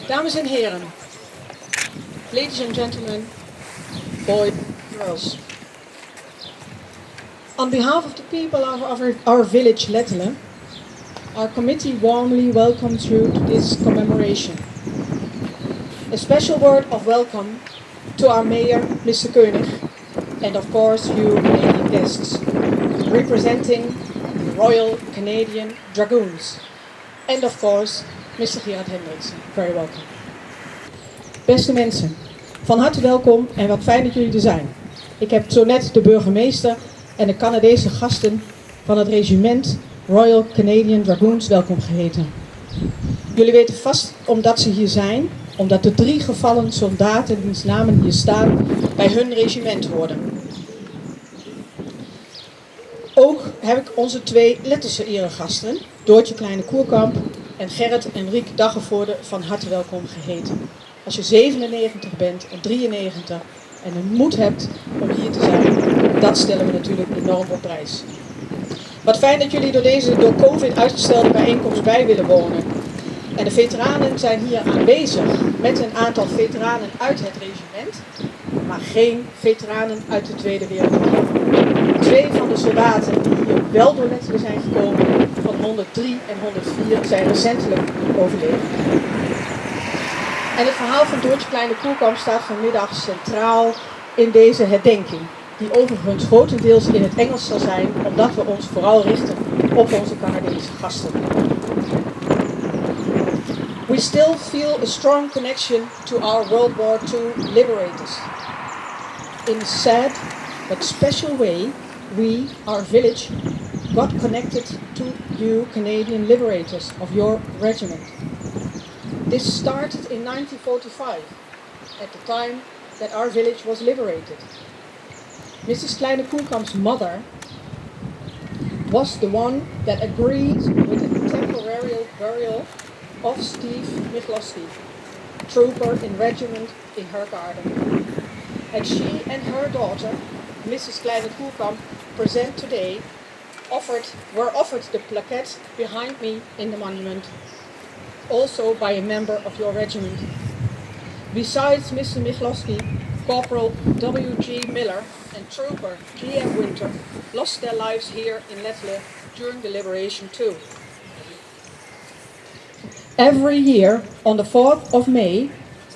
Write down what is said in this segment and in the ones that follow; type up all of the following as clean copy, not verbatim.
Dames en heren, ladies and gentlemen, boys and girls. On behalf of the people of our village Lettele, our committee warmly welcomes you to this commemoration. A special word of welcome to our mayor, Mr. Koenig, and of course you, lady guests, representing the Royal Canadian Dragoons, and of course Mr. Gerard Hendriksen. Very welcome. Beste mensen, van harte welkom en wat fijn dat jullie er zijn. Ik heb zo net de burgemeester en de Canadese gasten van het regiment Royal Canadian Dragoons welkom geheten. Jullie weten vast omdat ze hier zijn, omdat de 3 gevallen soldaten wiens namen hier staan bij hun regiment hoorden. Ook heb ik onze 2 Lettelse eregasten, Doortje Kleine-Koerkamp en Gerrit en Riek Daggevoorde van harte welkom geheten. Als je 97 bent en 93 en de moed hebt om hier te zijn, dat stellen we natuurlijk enorm op prijs. Wat fijn dat jullie door COVID uitgestelde bijeenkomst bij willen wonen. En de veteranen zijn hier aanwezig met een aantal veteranen uit het regiment, maar geen veteranen uit de Tweede Wereldoorlog. 2 van de soldaten die hier wel door Lettele zijn gekomen, van 103 en 104, zijn recentelijk overleden. En het verhaal van Doortje Kleine-Koerkamp staat vanmiddag centraal in deze herdenking, die overigens grotendeels in het Engels zal zijn, omdat we ons vooral richten op onze Canadese gasten. We still feel a strong connection to our World War II liberators. In a sad but special way, we, our village, got connected to you Canadian liberators of your regiment. This started in 1945, at the time that our village was liberated. Mrs. Kleine-Koerkamp's mother was the one that agreed with the temporary burial of Steve Michlosky, trooper in regiment in her garden. And she and her daughter, Mrs. Kleine-Koerkamp, present today, were offered the plaquette behind me in the monument, also by a member of your regiment. Besides Mr. Michlosky, Corporal W.G. Miller and Trooper G.F. Winter lost their lives here in Lettele during the liberation too. Every year, on the 4th of May,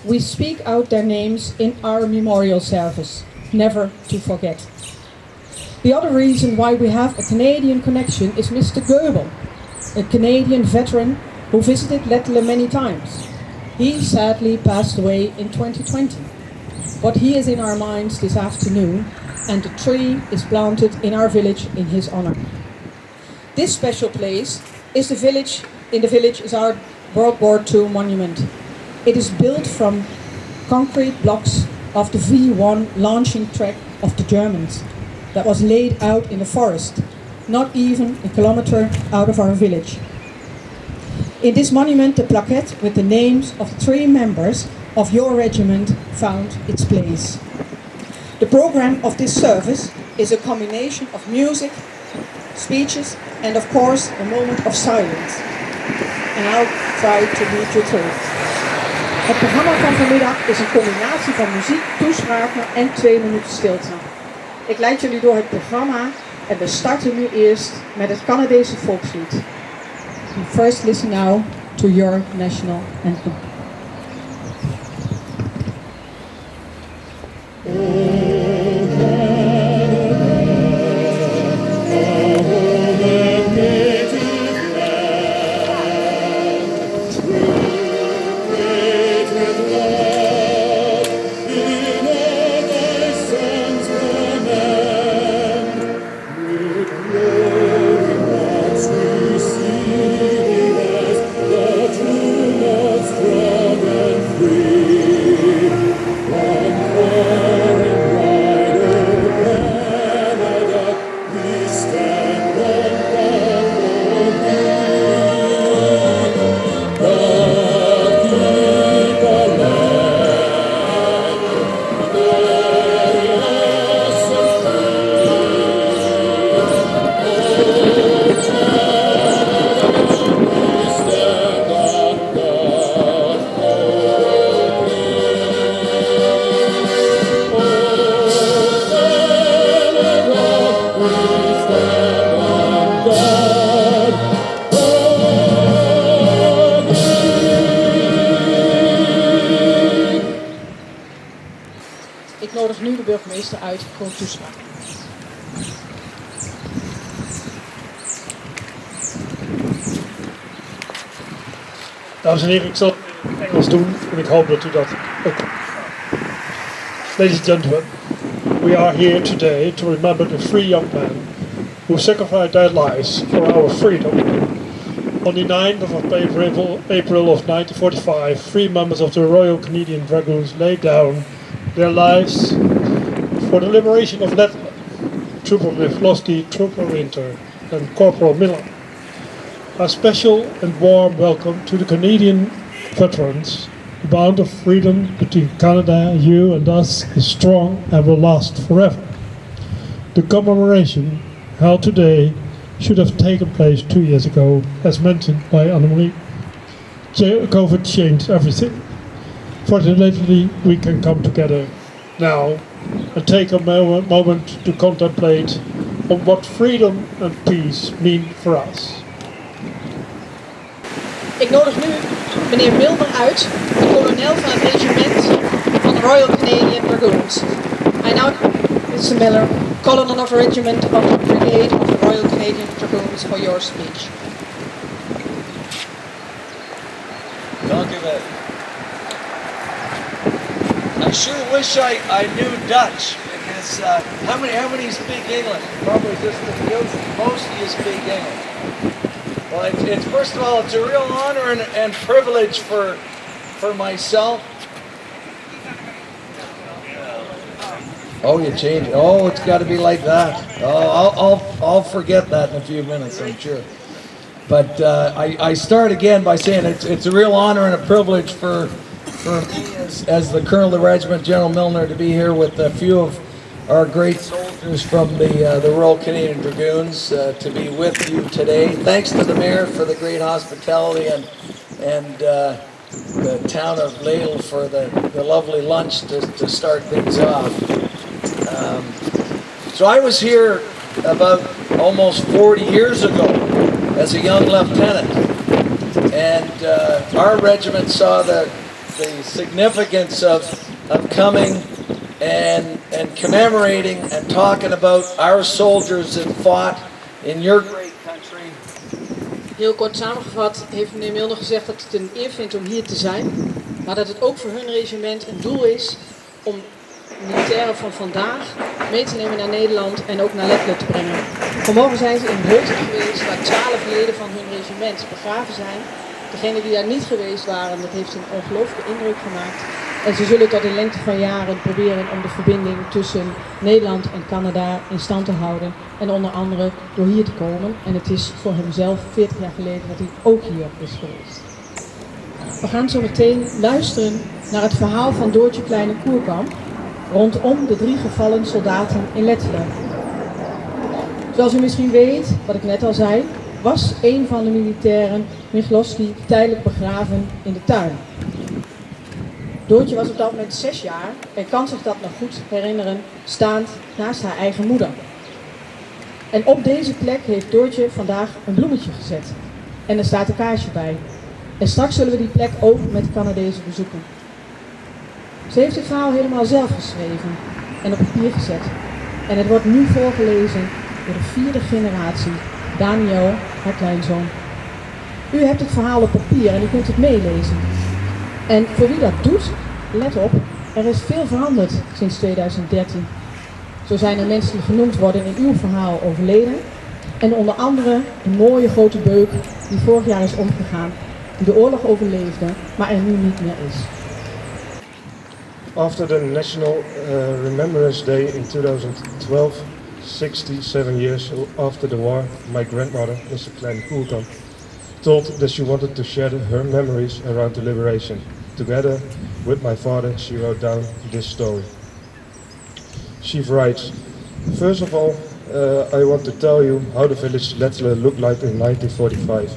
we speak out their names in our memorial service, never to forget. The other reason why we have a Canadian connection is Mr. Goebel, a Canadian veteran who visited Lettele many times. He sadly passed away in 2020, but he is in our minds this afternoon, and a tree is planted in our village in his honor. This special place is the village is our World War II monument. It is built from concrete blocks of the V1 launching track of the Germans that was laid out in the forest, not even a kilometer out of our village. In this monument, the plaquette with the names of the 3 members of your regiment found its place. The program of this service is a combination of music, speeches and of course a moment of silence. And I'll try to lead you through. Het programma van vanmiddag is een combinatie van muziek, toespraken en 2 minuten stilte. Ik leid jullie door het programma en we starten nu eerst met het Canadese volkslied. You first listen now to your national anthem. Strong and free, one for nodig nu de burgemeester uit voor een toespraak. Dames en heren, ik zal het in Engels doen en ik hoop dat u dat ook. Ladies and gentlemen, we are here today to remember the three young men who sacrificed their lives for our freedom. On the 9th of April of 1945, three members of the Royal Canadian Dragoons laid down their lives for the liberation of Lettele. Trooper Michlosky, Trooper Winter, and Corporal Miller. A special and warm welcome to the Canadian veterans. The bond of freedom between Canada, you and us is strong and will last forever. The commemoration held today should have taken place 2 years ago, as mentioned by Annemarie. COVID changed everything. Fortunately, we can come together now and take a moment to contemplate on what freedom and peace mean for us. Ik nodig nu meneer Milner uit, de kolonel van het regiment van de Royal Canadian Dragoons. I now, Mr. Miller, colonel of a regiment of the Brigade of the Royal Canadian Dragoons, for your speech. Dank u wel. I sure wish I knew Dutch, because how many speak English? Probably just a few. Most of you speak English. Well, it's first of all, it's a real honor and privilege for myself. Oh, you change it. Oh, it's got to be like that. Oh, I'll forget that in a few minutes, I'm sure. But I start again by saying it's a real honor and a privilege for me as the Colonel of the Regiment, General Milner, to be here with a few of our great soldiers from the Royal Canadian Dragoons, to be with you today. Thanks to the Mayor for the great hospitality and the town of Lettele for the lovely lunch to start things off. So I was here about almost 40 years ago as a young lieutenant, and our regiment saw the significance of coming and commemorating and talking about our soldiers that fought in your great country. Heel kort samengevat heeft meneer Milner gezegd dat het een eer vindt om hier te zijn, maar dat het ook voor hun regiment een doel is om militairen van vandaag mee te nemen naar Nederland en ook naar Lettele te brengen. Vanmorgen zijn ze in Lettele geweest, waar 12 leden van hun regiment begraven zijn. Degenen die daar niet geweest waren, dat heeft een ongelooflijke indruk gemaakt. En ze zullen tot in lengte van jaren proberen om de verbinding tussen Nederland en Canada in stand te houden. En onder andere door hier te komen. En het is voor hemzelf 40 jaar geleden dat hij ook hier is geweest. We gaan zo meteen luisteren naar het verhaal van Doortje Kleine-Koerkamp rondom de 3 gevallen soldaten in Lettele. Zoals u misschien weet, wat ik net al zei, was een van de militairen, Michlosky, tijdelijk begraven in de tuin. Doortje was op dat moment 6 jaar en kan zich dat nog goed herinneren, staand naast haar eigen moeder. En op deze plek heeft Doortje vandaag een bloemetje gezet. En er staat een kaarsje bij. En straks zullen we die plek ook met Canadees bezoeken. Ze heeft het verhaal helemaal zelf geschreven en op papier gezet. En het wordt nu voorgelezen door de 4e generatie, Daniel, haar kleinzoon. U hebt het verhaal op papier en u kunt het meelezen. En voor wie dat doet, let op, er is veel veranderd sinds 2013. Zo zijn er mensen die genoemd worden in uw verhaal overleden. En onder andere een mooie grote beuk die vorig jaar is omgegaan, die de oorlog overleefde, maar er nu niet meer is. After the National Remembrance Day in 2012, 67 years after the war, my grandmother, Mr. Kleine-Koerkamp, told that she wanted to share her memories around the liberation. Together with my father, she wrote down this story. She writes, "First of all, I want to tell you how the village Lettele looked like in 1945.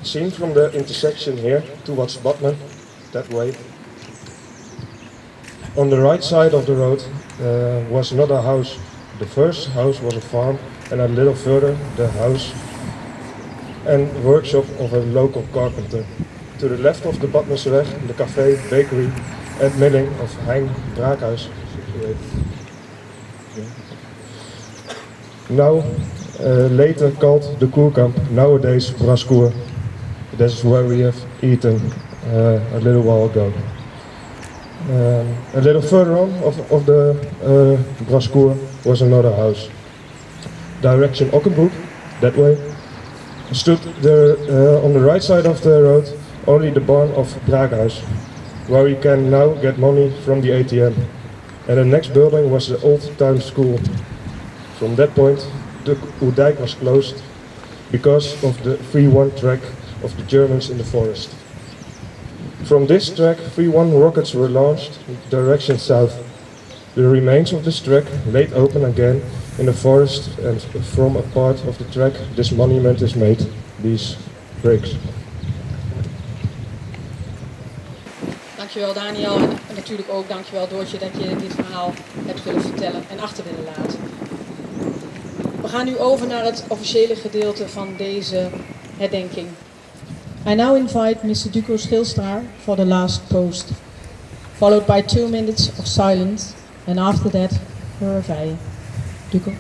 Seen from the intersection here towards Batman, that way. On the right side of the road was another house. The first house was a farm, and a little further the house and workshop of a local carpenter. To the left of the Badmerseweg, the cafe, bakery and milling of Hein Braakhuis Now, later called the Koerkamp, nowadays Braskoer. This is where we have eaten a little while ago. A little further on of the Braskoer was another house. Direction Okkenbroek, that way. Stood there on the right side of the road only the barn of Braakhuis, where you can now get money from the ATM. And the next building was the old town school. From that point, the Oerdijk was closed because of the 3-1 track of the Germans in the forest. From this track, 3-1 rockets were launched direction south. The remains of this track laid open again in the forest, and from a part of the track this monument is made, these bricks. Dankjewel Daniel en natuurlijk ook dankjewel Doortje dat je dit verhaal hebt willen vertellen en achter willen laten. We gaan nu over naar het officiële gedeelte van deze herdenking. I now invite Mr. Duco Schilstra for the last post, followed by 2 minutes of silence, and after that, her reveille. Duco.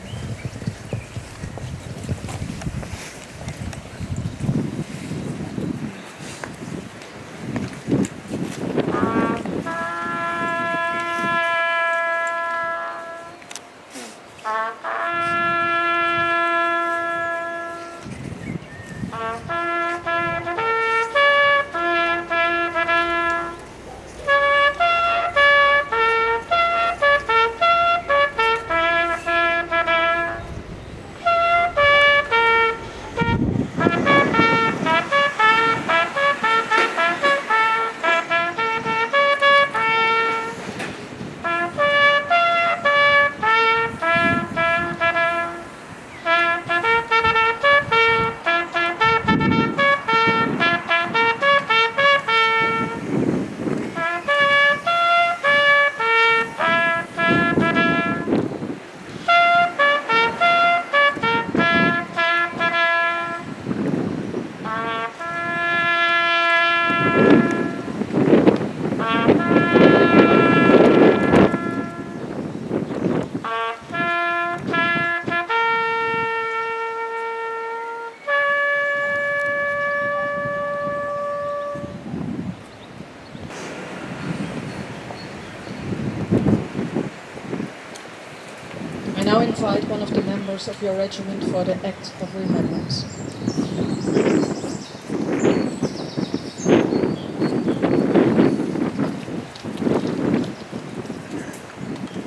Now invite one of the members of your regiment for the act of remembrance.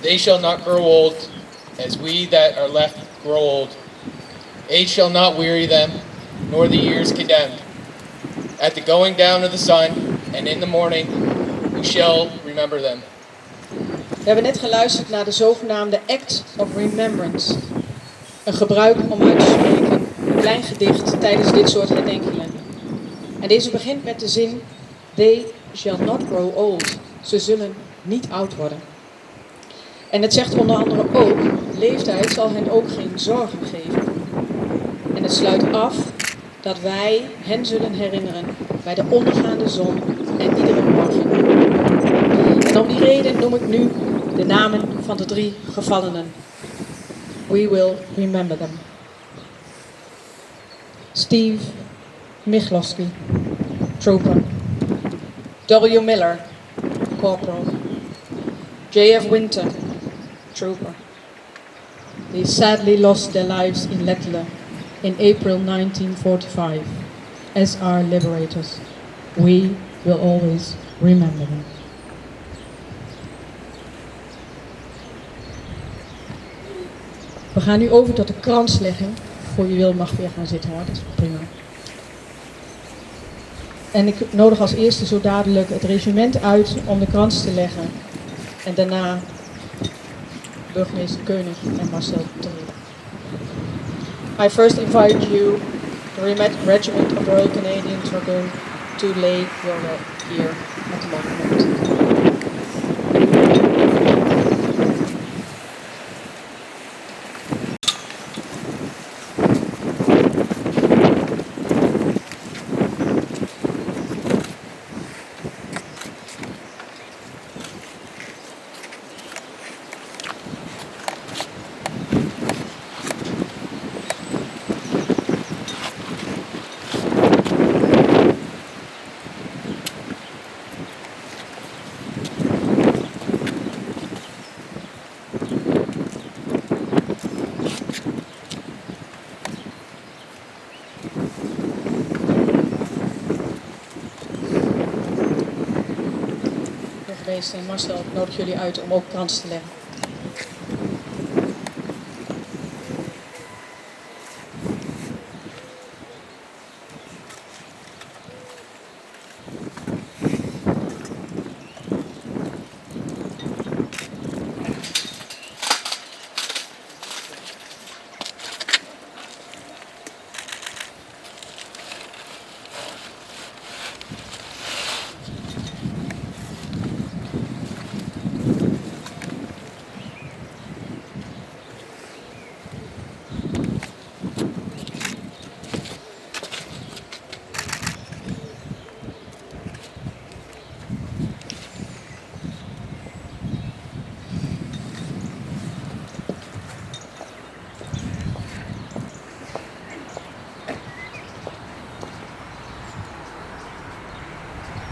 They shall not grow old, as we that are left grow old. Age shall not weary them, nor the years condemned. At the going down of the sun, and in the morning, we shall remember them. We hebben net geluisterd naar de zogenaamde Act of Remembrance. Een gebruik om uit te spreken, een klein gedicht tijdens dit soort herdenkingen. En deze begint met de zin: They shall not grow old. Ze zullen niet oud worden. En het zegt onder andere ook: leeftijd zal hen ook geen zorgen geven. En het sluit af dat wij hen zullen herinneren bij de ondergaande zon en iedere morgen. En om die reden noem ik nu de namen van de 3 gevallenen. We will remember them. Steve Michlosky, trooper. W. Miller, corporal. J.F. Winter, trooper. They sadly lost their lives in Lettele in April 1945 as our liberators. We will always remember them. We gaan nu over tot de kranslegging. Voor je wil mag weer gaan zitten hoor, dat is prima. En ik nodig als eerste zo dadelijk het regiment uit om de krans te leggen. En daarna burgemeester Keunig en Marcel terug. I first invite you, the regiment of Royal Canadian Dragoon, to lay your ear at the monument. geweest en Marcel, ik nodig jullie uit om ook krans te leggen.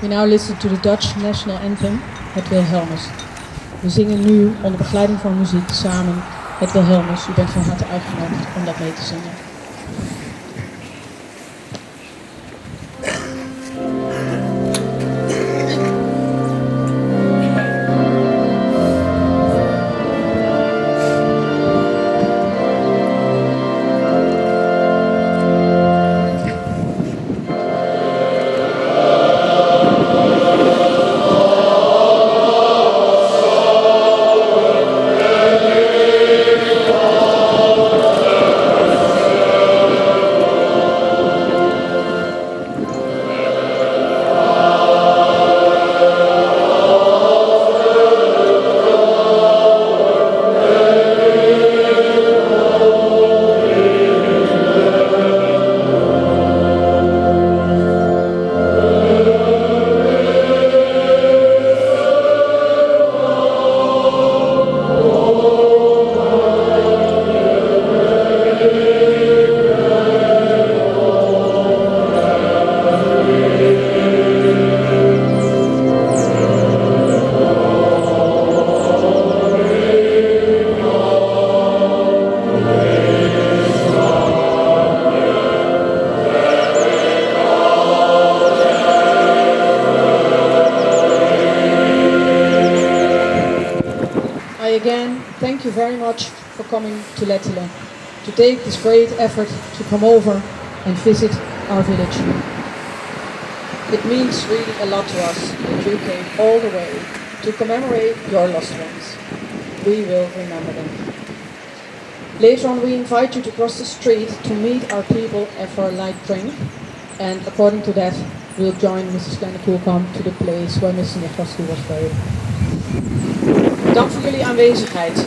We now listen to the Dutch national anthem, het Wilhelmus. We zingen nu onder begeleiding van muziek samen het Wilhelmus. U bent van harte uitgenodigd om dat mee te zingen. Again, thank you very much for coming to Lettele, to take this great effort to come over and visit our village. It means really a lot to us that you came all the way to commemorate your lost ones. We will remember them. Later on we invite you to cross the street to meet our people and for a light drink, and according to that we'll join Mrs. Kleine-Koelkamp to the place where Mr. Michlosky was buried. Dank voor jullie aanwezigheid.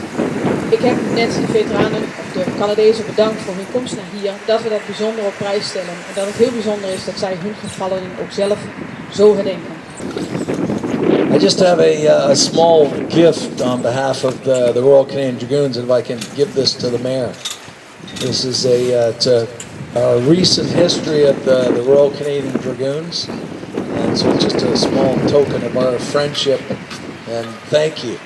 Ik heb net de veteranen, of de Canadezen, bedankt voor hun komst naar hier. Dat we dat bijzonder op prijs stellen. En dat het heel bijzonder is dat zij hun gevallenen ook zelf zo herdenken. I just have a small gift on behalf of the Royal Canadian Dragoons, and if I can give this to the mayor. This is a recent history of the Royal Canadian Dragoons, and so it's just a small token of our friendship, and thank you.